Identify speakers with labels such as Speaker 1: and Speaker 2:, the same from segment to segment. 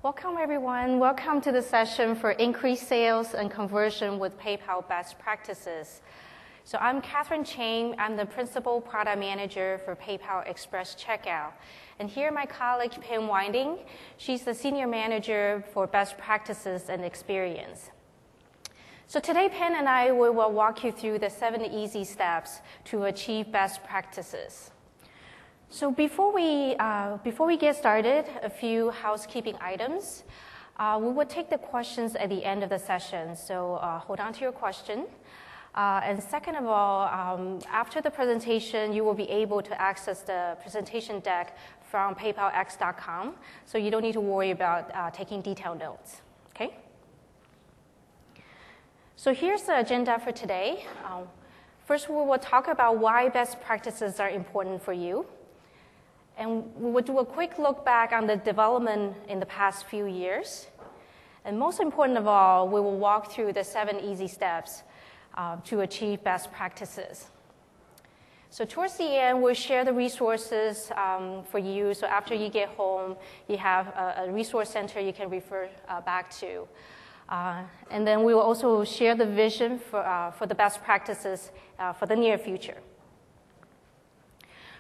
Speaker 1: Welcome, everyone. Welcome to the session for increased sales and conversion with PayPal best practices. So I'm Catherine Chang. I'm the Principal Product Manager for PayPal Express Checkout. And here my colleague, Pam Winding. She's the Senior Manager for Best Practices and Experience. So today, Pam and I will walk you through the 7 easy steps to achieve best practices. So before we get started, a few housekeeping items. We will take the questions at the end of the session, so hold on to your question. And second of all, after the presentation, you will be able to access the presentation deck from paypalx.com, so you don't need to worry about taking detailed notes, okay? So here's the agenda for today. First, we will talk about why best practices are important for you. And we will do a quick look back on the development in the past few years. And most important of all, we will walk through the 7 easy steps to achieve best practices. So towards the end, we'll share the resources for you. So after you get home, you have a resource center you can refer back to. And then we will also share the vision for the best practices for the near future.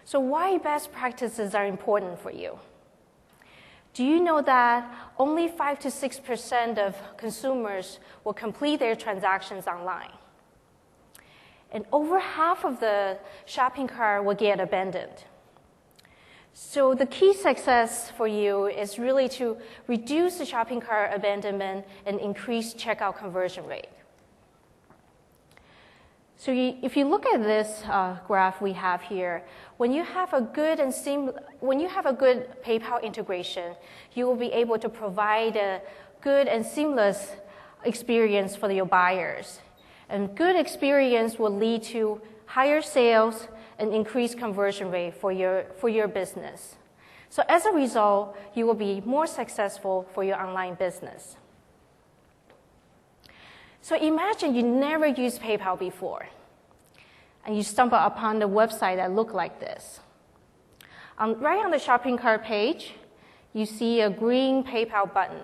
Speaker 1: So why best practices are important for you? Do you know that only 5 to 6% of consumers will complete their transactions online? And over half of the shopping cart will get abandoned. So the key success for you is really to reduce the shopping cart abandonment and increase checkout conversion rate. So if you look at this graph we have here, when you have a good PayPal integration, you will be able to provide a good and seamless experience for your buyers. And good experience will lead to higher sales and increased conversion rate for your business. So as a result, you will be more successful for your online business. So imagine you never used PayPal before, and you stumble upon the website that looks like this. Right on the shopping cart page, you see a green PayPal button.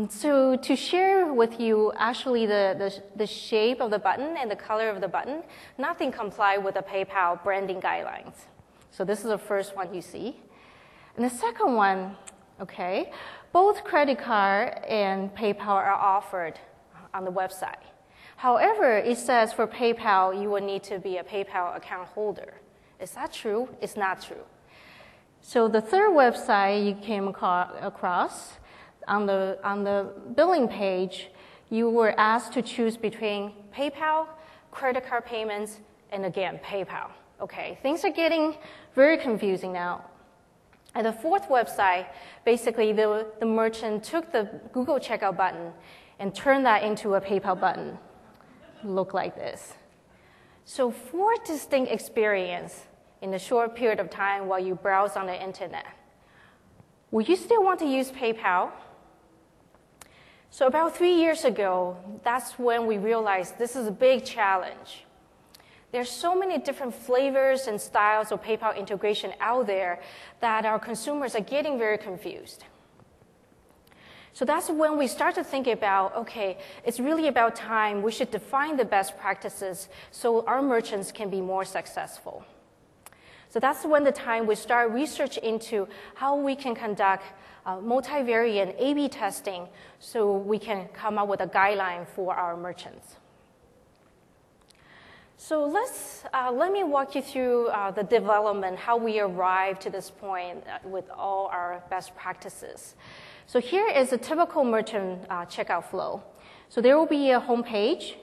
Speaker 1: So to share with you actually the shape of the button and the color of the button, nothing comply with the PayPal branding guidelines. So this is the first one you see. And the second one, okay, both credit card and PayPal are offered on the website. However, it says for PayPal, you will need to be a PayPal account holder. Is that true? It's not true. So the third website you came across, on the billing page, you were asked to choose between PayPal, credit card payments, and again, PayPal. Okay, things are getting very confusing now. At the fourth website, basically the merchant took the Google checkout button and turned that into a PayPal button. Look like this. So 4 distinct experiences in a short period of time while you browse on the internet. Will you still want to use PayPal? So about 3 years ago, that's when we realized this is a big challenge. There's so many different flavors and styles of PayPal integration out there that our consumers are getting very confused. So that's when we start to think about, okay, it's really about time. We should define the best practices so our merchants can be more successful. So that's when the time we start research into how we can conduct multivariate A/B testing so we can come up with a guideline for our merchants. So let me walk you through the development, how we arrived to this point with all our best practices. So here is a typical merchant checkout flow. So there will be a home page,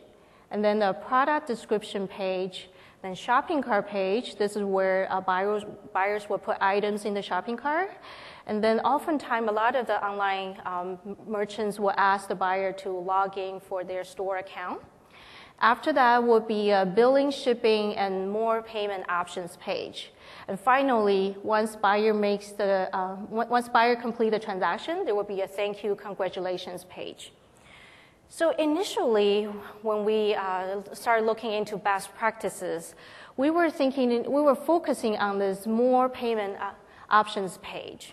Speaker 1: and then a product description page, then shopping cart page. This is where buyers will put items in the shopping cart. And then oftentimes, a lot of the online merchants will ask the buyer to log in for their store account. After that will be a billing, shipping, and more payment options page. And finally, once buyer complete the transaction, there will be a thank you, congratulations page. So initially, when we started looking into best practices, we were focusing on this more payment options page.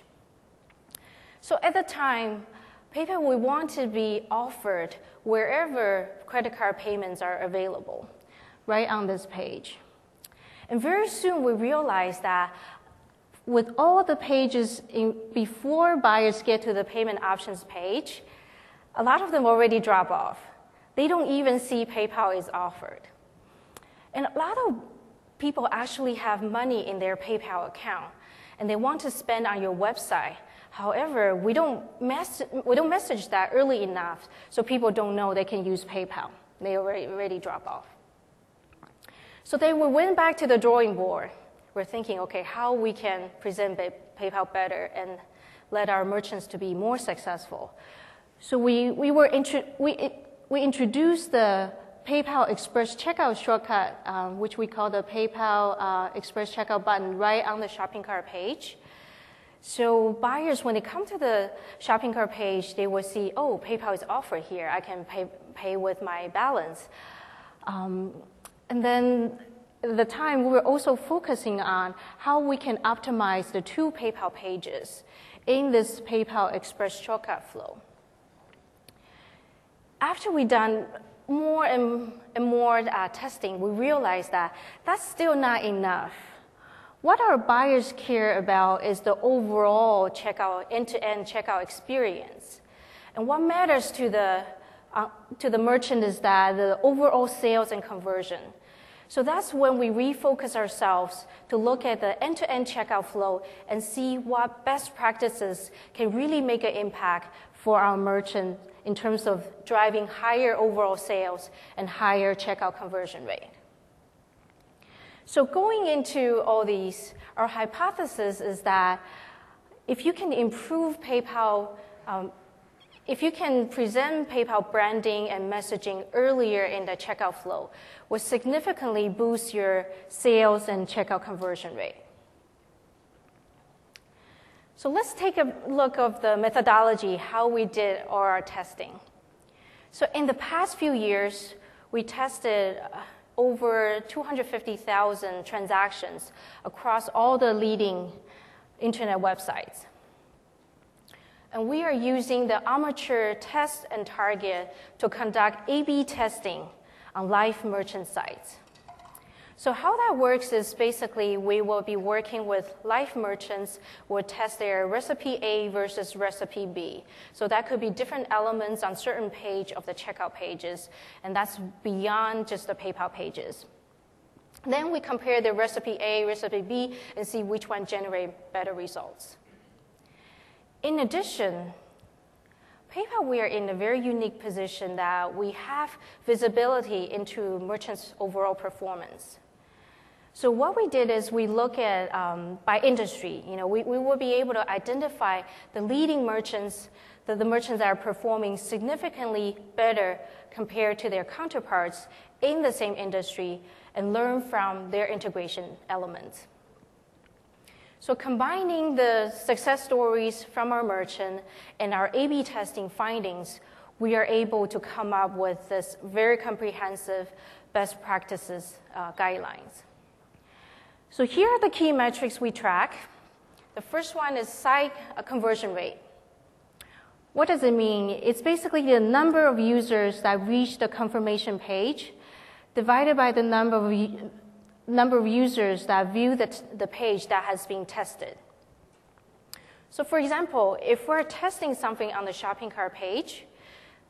Speaker 1: So at the time, PayPal, we want to be offered wherever credit card payments are available, right on this page. And very soon we realized that with all the pages before buyers get to the payment options page, a lot of them already drop off. They don't even see PayPal is offered. And a lot of people actually have money in their PayPal account, and they want to spend on your website. However, we don't message that early enough so people don't know they can use PayPal. They already drop off. So then we went back to the drawing board. We're thinking, okay, how we can present PayPal better and let our merchants to be more successful. So we introduced the PayPal Express Checkout shortcut, which we call the PayPal Express Checkout button right on the shopping cart page. So buyers, when they come to the shopping cart page, they will see, oh, PayPal is offered here. I can pay with my balance. And then at the time, we were also focusing on how we can optimize the two PayPal pages in this PayPal Express shortcut flow. After we done more and more testing, we realized that that's still not enough. What our buyers care about is the overall checkout, end-to-end checkout experience. And what matters to the merchant is that the overall sales and conversion. So that's when we refocus ourselves to look at the end-to-end checkout flow and see what best practices can really make an impact for our merchant in terms of driving higher overall sales and higher checkout conversion rate. So going into all these, our hypothesis is that if you can improve PayPal, if you can present PayPal branding and messaging earlier in the checkout flow, will significantly boost your sales and checkout conversion rate. So let's take a look of the methodology, how we did our testing. So in the past few years, we tested over 250,000 transactions across all the leading internet websites. And we are using the Armature test and target to conduct A/B testing on live merchant sites. So how that works is basically we will be working with live merchants who will test their recipe A versus recipe B. So that could be different elements on certain page of the checkout pages, and that's beyond just the PayPal pages. Then we compare the recipe A, recipe B, and see which one generate better results. In addition, PayPal, we are in a very unique position that we have visibility into merchants' overall performance. So what we did is we look at by industry. We will be able to identify the leading merchants, the merchants that are performing significantly better compared to their counterparts in the same industry and learn from their integration elements. So combining the success stories from our merchant and our A/B testing findings, we are able to come up with this very comprehensive best practices guidelines. So here are the key metrics we track. The first one is site conversion rate. What does it mean? It's basically the number of users that reach the confirmation page divided by the number of users that view the page that has been tested. So for example, if we're testing something on the shopping cart page,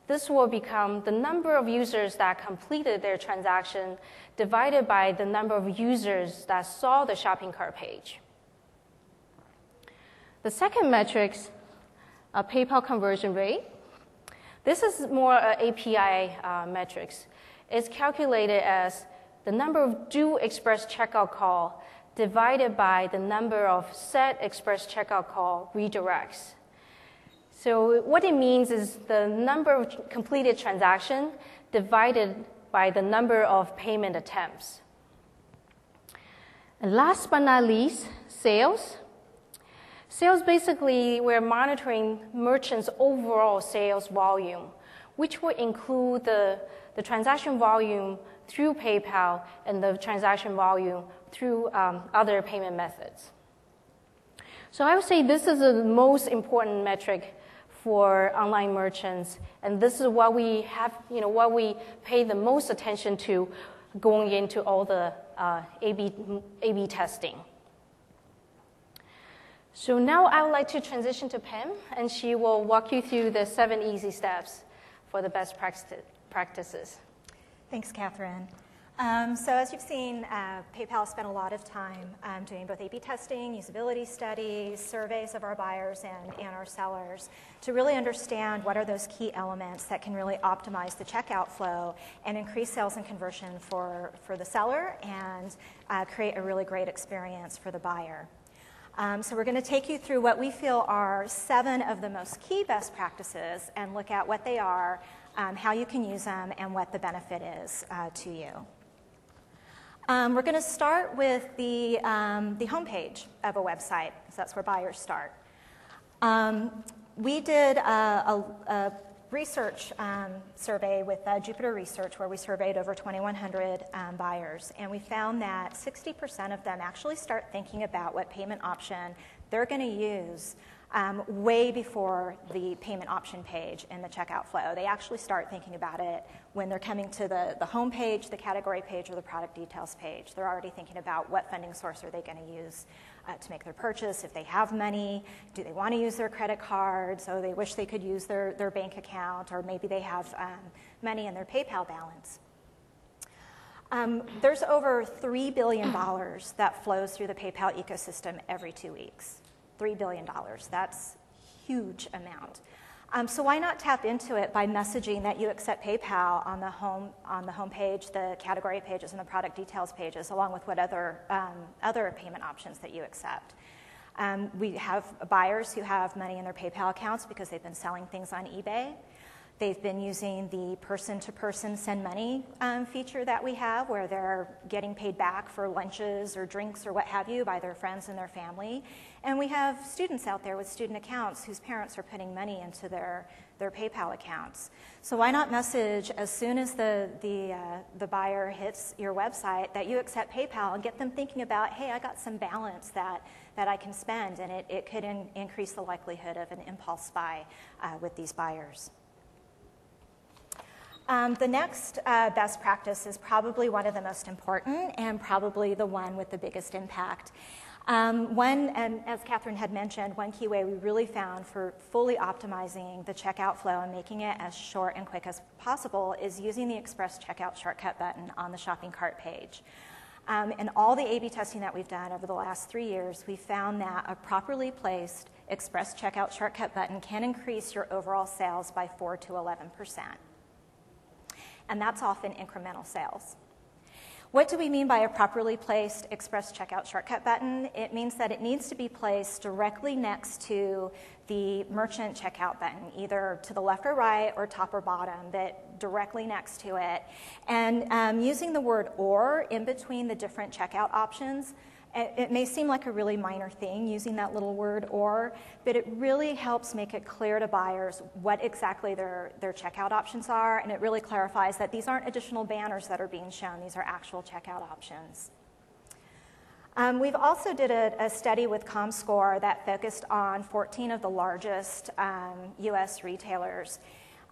Speaker 1: this will become the number of users that completed their transaction divided by the number of users that saw the shopping cart page. The second metric, PayPal conversion rate. This is more API metrics. It's calculated as the number of due express checkout call divided by the number of set express checkout call redirects. So what it means is the number of completed transaction divided by the number of payment attempts. And last but not least, sales. Sales, basically, we're monitoring merchants' overall sales volume, which will include the transaction volume through PayPal and the transaction volume through other payment methods. So I would say this is the most important metric for online merchants, and this is what we have, what we pay the most attention to going into all the A/B testing. So now I would like to transition to Pam, and she will walk you through the 7 easy steps for the best practices.
Speaker 2: Thanks, Catherine. So as you've seen, PayPal spent a lot of time doing both A/B testing, usability studies, surveys of our buyers and our sellers to really understand what are those key elements that can really optimize the checkout flow and increase sales and conversion for the seller and create a really great experience for the buyer. So we're going to take you through what we feel are 7 of the most key best practices and look at what they are, how you can use them, and what the benefit is to you. We're going to start with the homepage of a website, because that's where buyers start. We did a research survey with Jupiter Research where we surveyed over 2,100 buyers, and we found that 60% of them actually start thinking about what payment option they're going to use way before the payment option page in the checkout flow. They actually start thinking about it when they're coming to the home page, the category page, or the product details page. They're already thinking about what funding source are they going to use to make their purchase. If they have money, do they want to use their credit card? So they wish they could use their bank account, or maybe they have money in their PayPal balance. There's over $3 billion that flows through the PayPal ecosystem every 2 weeks. $3 billion. That's a huge amount. So why not tap into it by messaging that you accept PayPal on the home page, the category pages, and the product details pages, along with what other payment options that you accept. We have buyers who have money in their PayPal accounts because they've been selling things on eBay. They've been using the person-to-person send money feature that we have, where they're getting paid back for lunches or drinks or what have you by their friends and their family. And we have students out there with student accounts whose parents are putting money into their PayPal accounts. So why not message as soon as the buyer hits your website that you accept PayPal and get them thinking about, hey, I got some balance that I can spend, and it could increase the likelihood of an impulse buy with these buyers. The next best practice is probably one of the most important and probably the one with the biggest impact. And as Catherine had mentioned, one key way we really found for fully optimizing the checkout flow and making it as short and quick as possible is using the Express Checkout shortcut button on the shopping cart page. In all the A/B testing that we've done over the last 3 years, we found that a properly placed Express Checkout shortcut button can increase your overall sales by 4 to 11%. And that's often incremental sales. What do we mean by a properly placed Express Checkout shortcut button? It means that it needs to be placed directly next to the merchant checkout button, either to the left or right or top or bottom, but directly next to it. And using the word "or" in between the different checkout options, it may seem like a really minor thing using that little word "or", but it really helps make it clear to buyers what exactly their checkout options are, and it really clarifies that these aren't additional banners that are being shown. These are actual checkout options. We've also did a study with ComScore that focused on 14 of the largest U.S. retailers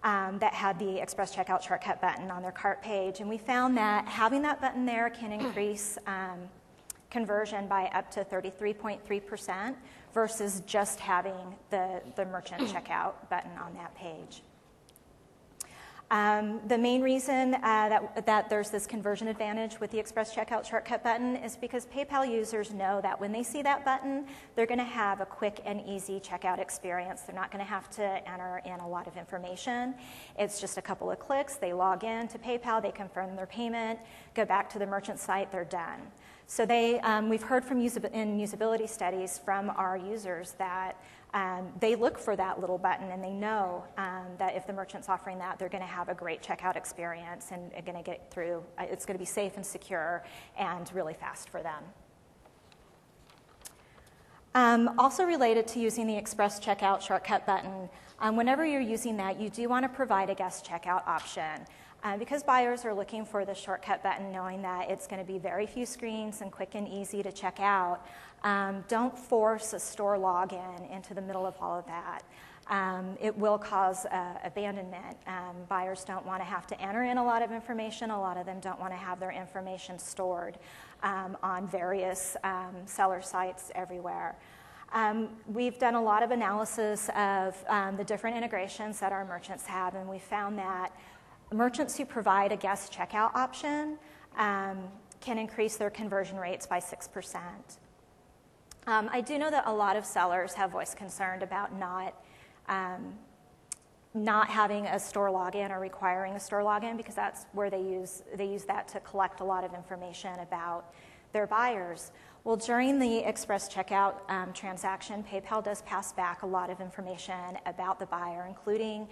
Speaker 2: that had the Express Checkout shortcut button on their cart page, and we found that having that button there can increase conversion by up to 33.3% versus just having the merchant checkout button on that page. The main reason that there's this conversion advantage with the Express Checkout shortcut button is because PayPal users know that when they see that button, they're going to have a quick and easy checkout experience. They're not going to have to enter in a lot of information. It's just a couple of clicks. They log in to PayPal, they confirm their payment, go back to the merchant site, they're done. So we've heard from in usability studies from our users that they look for that little button, and they know that if the merchant's offering that, they're going to have a great checkout experience and are going to get through. It's going to be safe and secure and really fast for them. Also related to using the Express Checkout shortcut button, whenever you're using that, you do want to provide a guest checkout option. Because buyers are looking for the shortcut button, knowing that it's going to be very few screens and quick and easy to check out, don't force a store login into the middle of all of that. It will cause abandonment. Buyers don't want to have to enter in a lot of information. A lot of them don't want to have their information stored on various seller sites everywhere. We've done a lot of analysis of the different integrations that our merchants have, and we found that merchants who provide a guest checkout option can increase their conversion rates by 6%. I do know that a lot of sellers have voiced concern about not having a store login or requiring a store login, because that's where they use that to collect a lot of information about their buyers. Well, during the express checkout transaction, PayPal does pass back a lot of information about the buyer, including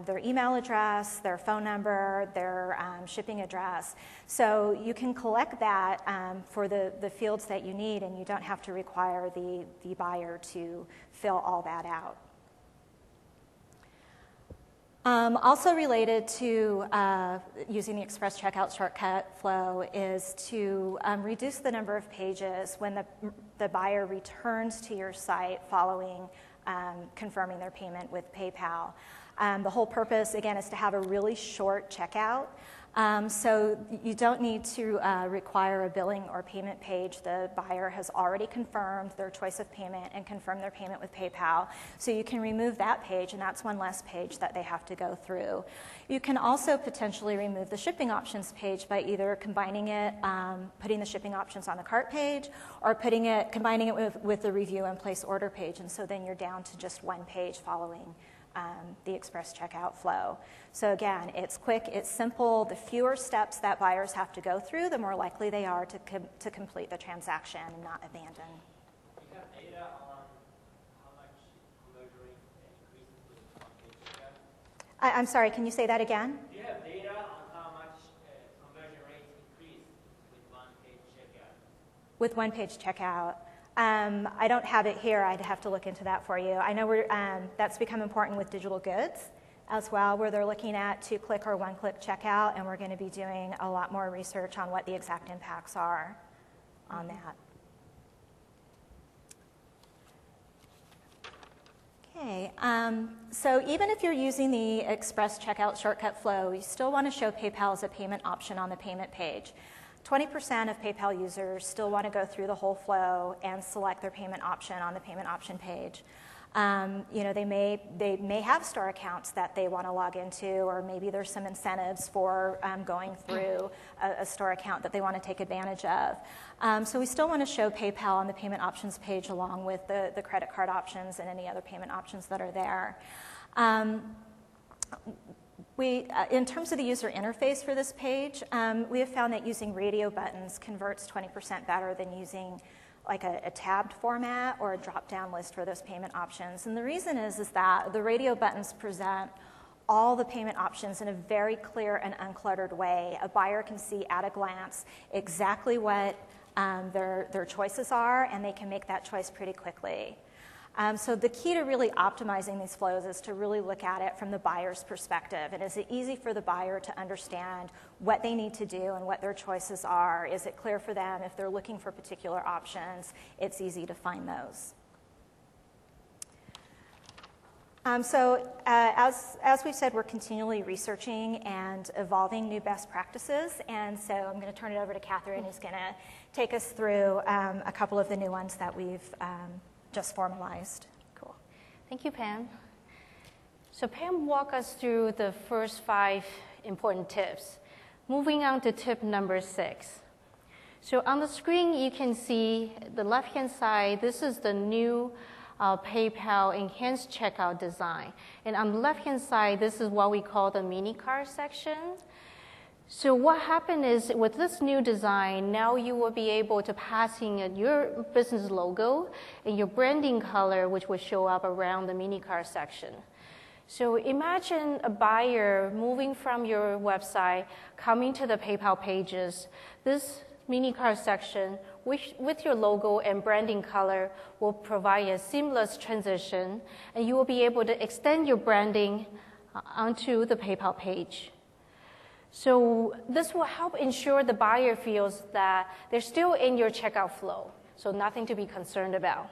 Speaker 2: their email address, their phone number, their shipping address. So you can collect that for the fields that you need, and you don't have to require the buyer to fill all that out. Also related to using the express checkout shortcut flow is to reduce the number of pages when the buyer returns to your site following confirming their payment with PayPal. The whole purpose, again, is to have a really short checkout. So you don't need to require a billing or payment page. The buyer has already confirmed their choice of payment and confirmed their payment with PayPal. So you can remove that page, and that's one less page that they have to go through. You can also potentially remove the shipping options page by either combining it, putting the shipping options on the cart page, or combining it with the review and place order page. And so then you're down to just one page following the express checkout flow. So again, it's quick, it's simple. The fewer steps that buyers have to go through, the more likely they are to complete the transaction and not abandon.
Speaker 3: Do you have data on how much conversion rate increases with one-page checkout?
Speaker 2: I'm sorry, can you say that again?
Speaker 3: Do you have data on how much conversion rates increase with one-page checkout?
Speaker 2: With one-page checkout. I don't have it here. I'd have to look into that for you. I know that's become important with digital goods as well, where they're looking at two-click or one-click checkout, and we're going to be doing a lot more research on what the exact impacts are on that. Okay, so even if you're using the express checkout shortcut flow, you still want to show PayPal as a payment option on the payment page. 20% of PayPal users still want to go through the whole flow and select their payment option on the payment option page. They may have store accounts that they want to log into, or maybe there's some incentives for going through a store account that they want to take advantage of. So we still want to show PayPal on the payment options page along with the credit card options and any other payment options that are there. In terms of the user interface for this page, we have found that using radio buttons converts 20% better than using like a tabbed format or a drop-down list for those payment options. And the reason is that the radio buttons present all the payment options in a very clear and uncluttered way. A buyer can see at a glance exactly what their choices are, and they can make that choice pretty quickly. So the key to really optimizing these flows is to really look at it from the buyer's perspective. And is it easy for the buyer to understand what they need to do and what their choices are? Is it clear for them if they're looking for particular options? It's easy to find those. As we've said, we're continually researching and evolving new best practices. And so I'm going to turn it over to Catherine, who's going to take us through a couple of the new ones that we've just formalized.
Speaker 1: Cool. Thank you, Pam. So Pam walked us through the first 5 important tips. Moving on to tip number 6. So on the screen, you can see the left-hand side. This is the new PayPal enhanced checkout design. And on the left-hand side, this is what we call the mini cart section. So what happened is with this new design, now you will be able to pass in your business logo and your branding color, which will show up around the mini cart section. So imagine a buyer moving from your website, coming to the PayPal pages. This mini cart section with your logo and branding color will provide a seamless transition, and you will be able to extend your branding onto the PayPal page. So this will help ensure the buyer feels that they're still in your checkout flow, so nothing to be concerned about.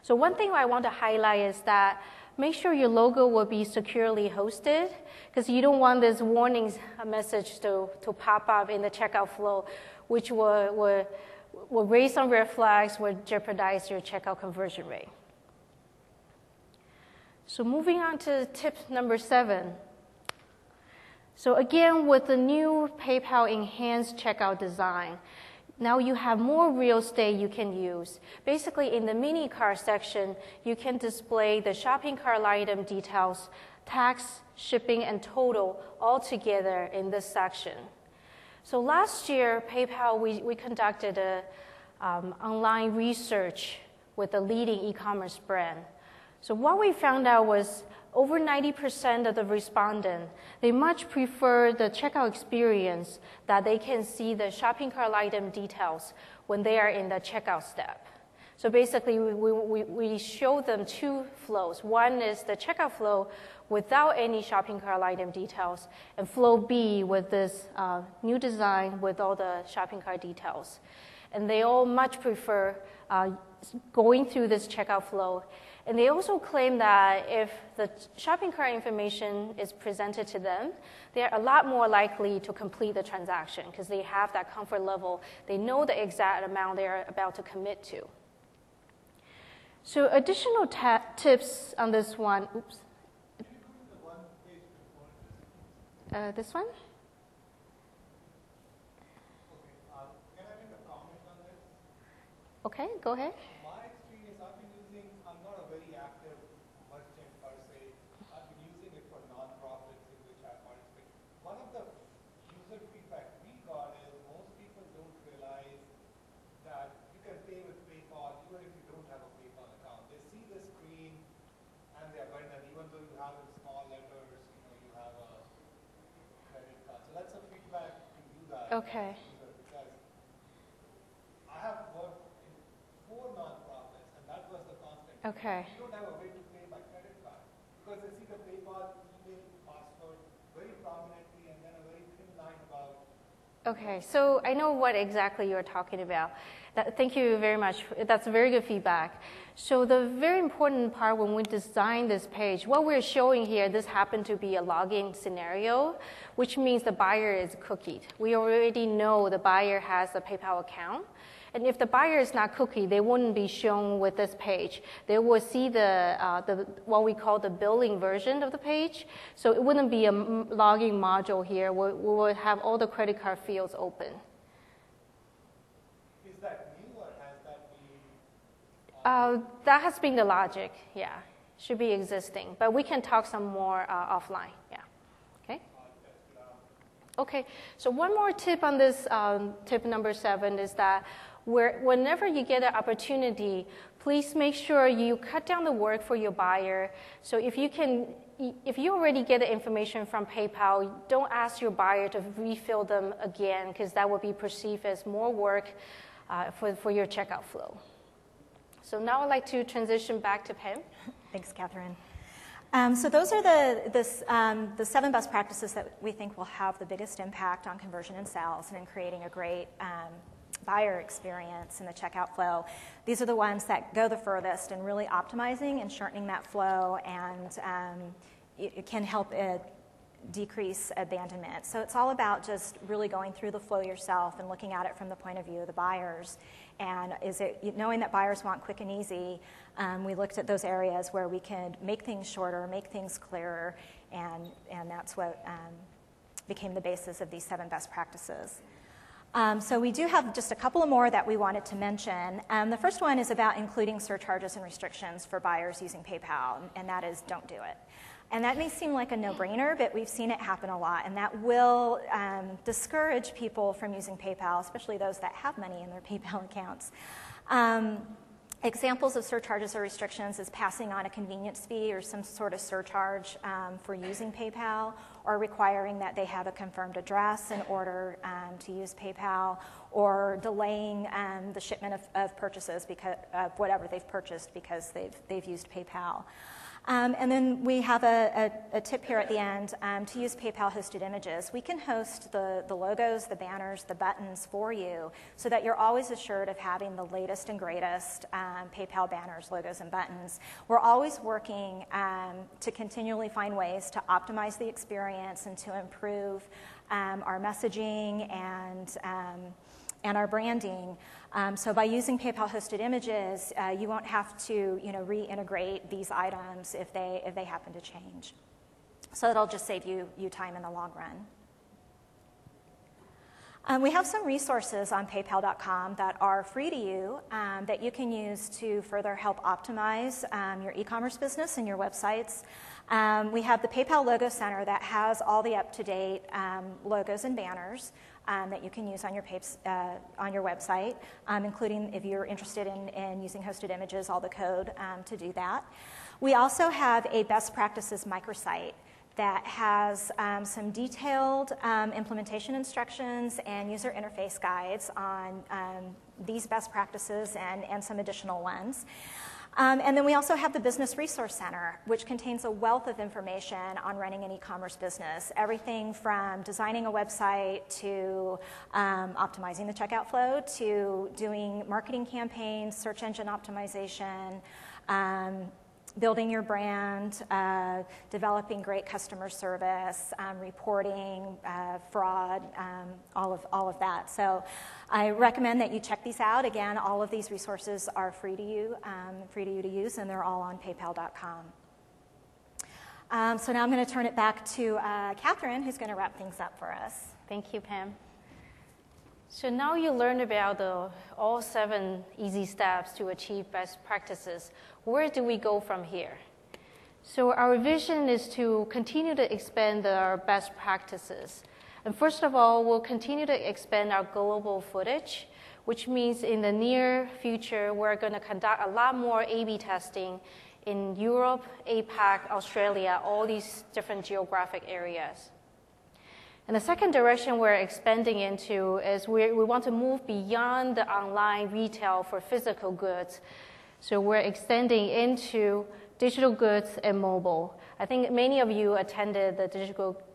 Speaker 1: So one thing I want to highlight is that make sure your logo will be securely hosted, because you don't want this warning message to pop up in the checkout flow, which will raise some red flags, will jeopardize your checkout conversion rate. So moving on to tip number 7. So again, with the new PayPal enhanced checkout design, now you have more real estate you can use. Basically, in the mini cart section, you can display the shopping cart item details, tax, shipping, and total all together in this section. So last year, PayPal, we conducted a online research with a leading e-commerce brand. So what we found out was over 90% of the respondents, they much prefer the checkout experience that they can see the shopping cart item details when they are in the checkout step. So basically, we show them 2 flows. One is the checkout flow without any shopping cart item details, and flow B with this new design with all the shopping cart details. And they all much prefer going through this checkout flow. And they also claim that if the shopping cart information is presented to them, they're a lot more likely to complete the transaction because they have that comfort level. They know the exact amount they're about to commit to. So additional tips on this one. Oops. This one?
Speaker 4: Can I make a comment on this?
Speaker 1: Okay, go ahead.
Speaker 4: My experience, I'm not a very active merchant per se. I've been using it for nonprofits in which I participate. One of the user feedback we got is most people don't realize that you can pay with PayPal even if you don't have a PayPal account. They see the screen and they abandon, even though you have in small letters, you have a credit card. So that's a feedback to you guys.
Speaker 1: Okay.
Speaker 4: Because I have worked in 4 nonprofits, and that was the constant.
Speaker 1: Okay.
Speaker 4: You don't have a way to pay by credit card because they see the PayPal email password very prominently and then a very thin line about.
Speaker 1: Okay, so I know what exactly you're talking about. Thank you very much. That's very good feedback. So the very important part when we design this page, what we're showing here, this happened to be a login scenario, which means the buyer is cookied. We already know the buyer has a PayPal account. And if the buyer is not cookied, they wouldn't be shown with this page. They will see the what we call the billing version of the page. So it wouldn't be a login module here. We will have all the credit card fields open.
Speaker 4: Is that new or has that been?
Speaker 1: That has been the logic, yeah. Should be existing. But we can talk some more offline, yeah. Okay? Okay, so one more tip on this, tip number 7 is that whenever you get an opportunity, please make sure you cut down the work for your buyer. So if you already get the information from PayPal, don't ask your buyer to refill them again because that would be perceived as more work for your checkout flow. So now I'd like to transition back to Pam.
Speaker 2: Thanks, Catherine. So those are the 7 best practices that we think will have the biggest impact on conversion and sales and in creating a great buyer experience in the checkout flow. These are the ones that go the furthest in really optimizing and shortening that flow, and it can help decrease abandonment. So it's all about just really going through the flow yourself and looking at it from the point of view of the buyers. And knowing that buyers want quick and easy, we looked at those areas where we could make things shorter, make things clearer, and that's what became the basis of these 7 best practices. So we do have just a couple of more that we wanted to mention. The first one is about including surcharges and restrictions for buyers using PayPal, and that is don't do it. And that may seem like a no-brainer, but we've seen it happen a lot, and that will discourage people from using PayPal, especially those that have money in their PayPal accounts. Examples of surcharges or restrictions is passing on a convenience fee or some sort of surcharge for using PayPal, or requiring that they have a confirmed address in order to use PayPal, or delaying the shipment of purchases because of whatever they've purchased because they've used PayPal. And then we have a tip here at the end to use PayPal-hosted images. We can host the logos, the banners, the buttons for you so that you're always assured of having the latest and greatest PayPal banners, logos, and buttons. We're always working to continually find ways to optimize the experience and to improve our messaging and our branding. So by using PayPal-hosted images, you won't have to reintegrate these items if they happen to change. So it'll just save you time in the long run. We have some resources on PayPal.com that are free to you that you can use to further help optimize your e-commerce business and your websites. We have the PayPal Logo Center that has all the up-to-date logos and banners that you can use on your website, including if you're interested in using hosted images, all the code to do that. We also have a best practices microsite that has some detailed implementation instructions and user interface guides on these best practices and some additional ones. And then we also have the Business Resource Center, which contains a wealth of information on running an e-commerce business, everything from designing a website to optimizing the checkout flow to doing marketing campaigns, search engine optimization, building your brand, developing great customer service, reporting, fraud, all of that. So I recommend that you check these out. Again, all of these resources are free to you to use, and they're all on PayPal.com. So now I'm going to turn it back to Catherine, who's going to wrap things up for us.
Speaker 1: Thank you, Pam. So now you learned about all 7 easy steps to achieve best practices. Where do we go from here? So our vision is to continue to expand our best practices. And first of all, we'll continue to expand our global footage, which means in the near future, we're going to conduct a lot more A/B testing in Europe, APAC, Australia, all these different geographic areas. And the second direction we're expanding into is we want to move beyond the online retail for physical goods. So we're extending into digital goods and mobile. I think many of you attended the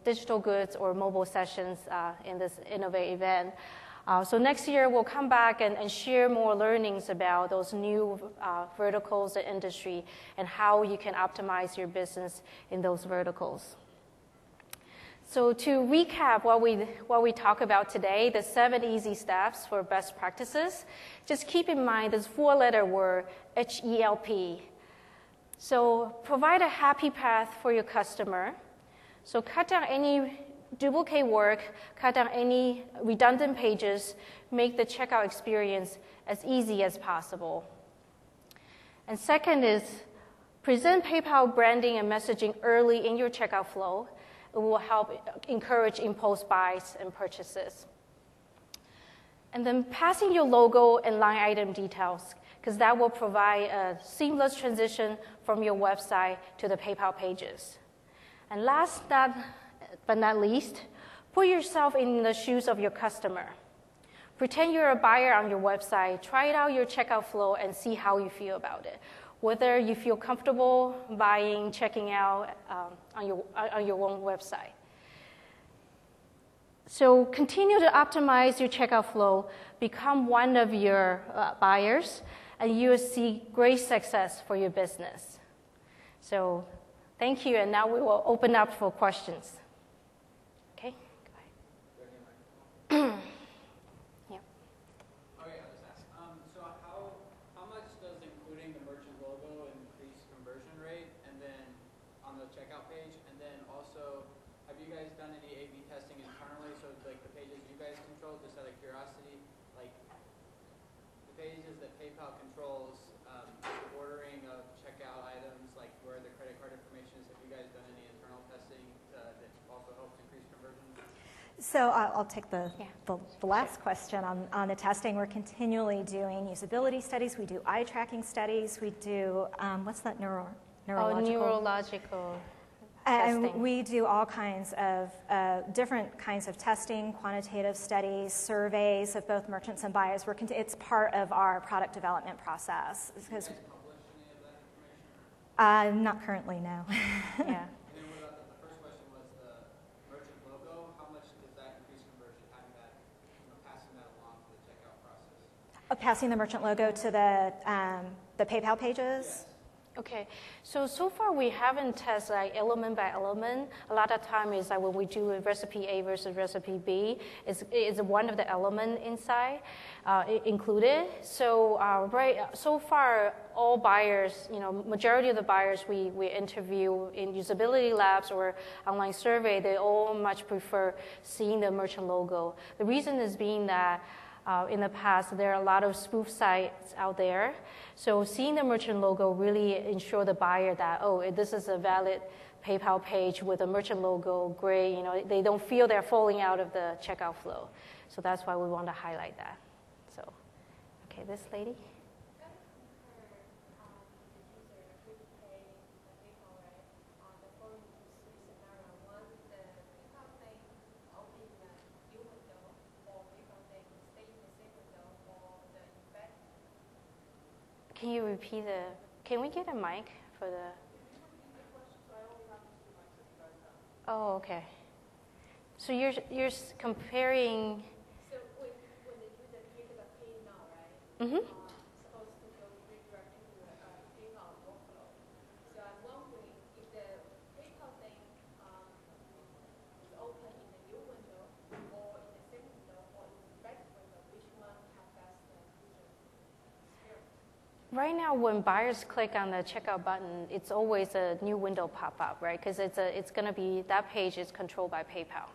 Speaker 1: digital goods or mobile sessions in this Innovate event. So next year we'll come back and share more learnings about those new verticals and industry and how you can optimize your business in those verticals. So to recap what we talk about today, the 7 easy steps for best practices, just keep in mind this 4-letter word, HELP. So provide a happy path for your customer. So cut down any duplicate work, cut down any redundant pages, make the checkout experience as easy as possible. And second is present PayPal branding and messaging early in your checkout flow. It will help encourage impulse buys and purchases. And then passing your logo and line item details, because that will provide a seamless transition from your website to the PayPal pages. And last but not least, put yourself in the shoes of your customer. Pretend you're a buyer on your website, try out your checkout flow, and see how you feel about it. Whether you feel comfortable buying, checking out on your own website. So continue to optimize your checkout flow, become one of your buyers, and you will see great success for your business. So thank you, and now we will open up for questions. Okay, go ahead.
Speaker 2: So I'll take the last question on the testing. We're continually doing usability studies. We do eye tracking studies. We do, what's that, neurological testing. And we do all kinds of different kinds of testing, quantitative studies, surveys of both merchants and buyers. It's part of our product development process.
Speaker 3: Do you guys publish any of that information?
Speaker 2: So,
Speaker 3: Or is it just like?
Speaker 2: I'll take the last question on the testing. We're continually doing usability studies. We do eye tracking studies. We do, what's that, neurological testing.
Speaker 3: Do
Speaker 2: Not currently, no.
Speaker 1: Yeah.
Speaker 5: And then what about the first question was the merchant logo. How much does that increase conversion, having that, passing that along to the checkout process?
Speaker 2: Passing the merchant logo to the PayPal pages?
Speaker 5: Yes.
Speaker 1: Okay, so far we haven't tested like element by element. A lot of time is like when we do a recipe A versus recipe B, is one of the element inside included. So so far all buyers, majority of the buyers we interview in usability labs or online survey, they all much prefer seeing the merchant logo. The reason is being that in the past, there are a lot of spoof sites out there. So seeing the merchant logo really ensure the buyer that, this is a valid PayPal page with a merchant logo, great. They don't feel they're falling out of the checkout flow. So that's why we want to highlight that. So, okay, this lady. Can you repeat can we get a mic for the? Oh, okay. So you're comparing.
Speaker 6: So when they do the click the pay now, right?
Speaker 1: Mm-hmm.
Speaker 6: Supposed to go redirect to the PayPal workflow. So I'm wondering if the PayPal thing is open in the new window or in the same window or in the back window, which one has best user experience?
Speaker 1: Right now, when buyers click on the checkout button, it's always a new window pop up, right? Because it's going to be that page is controlled by PayPal.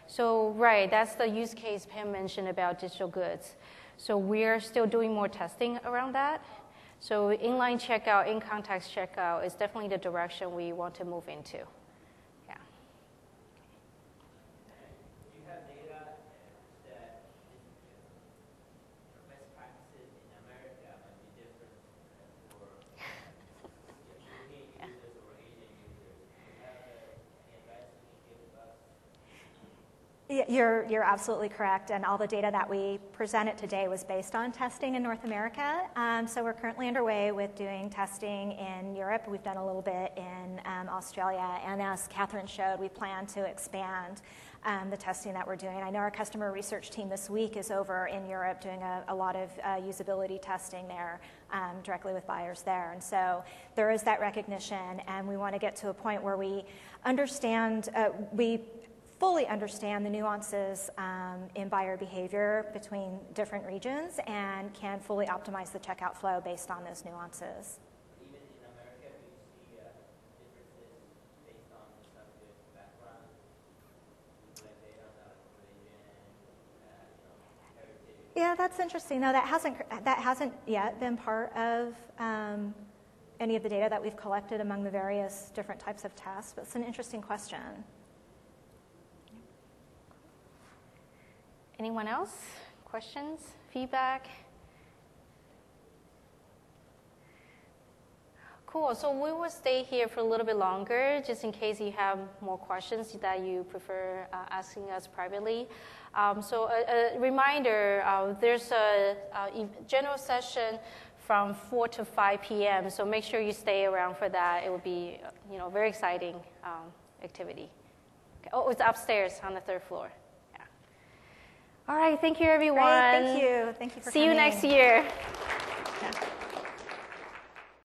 Speaker 1: So right, that's the use case Pam mentioned about digital goods. So we're still doing more testing around that. So inline checkout, in context checkout is definitely the direction we want to move into. Yeah.
Speaker 3: Do you have data that best practices in America might be different for European users or Asian users? Do you have any advice you can give us?
Speaker 2: You're absolutely correct, and all the data that we presented today was based on testing in North America. So we're currently underway with doing testing in Europe. We've done a little bit in Australia, and as Catherine showed, we plan to expand the testing that we're doing. I know our customer research team this week is over in Europe doing a lot of usability testing there directly with buyers there. And so there is that recognition, and we want to get to a point where we understand, we fully understand the nuances in buyer behavior between different regions and can fully optimize the checkout flow based on those nuances.
Speaker 3: Even in America, do you see differences based on the subject background? Like data, religion, heritage?
Speaker 2: Yeah, that's interesting. No, that hasn't yet been part of any of the data that we've collected among the various different types of tests, but it's an interesting question.
Speaker 1: Anyone else? Questions? Feedback? Cool. So we will stay here for a little bit longer, just in case you have more questions that you prefer asking us privately. So a reminder, there's a general session from 4 to 5 p.m. So make sure you stay around for that. It will be, very exciting activity. Okay. Oh, it's upstairs on the 3rd floor. All right, thank you, everyone.
Speaker 2: Great, thank you. Thank you for coming.
Speaker 1: See you next year.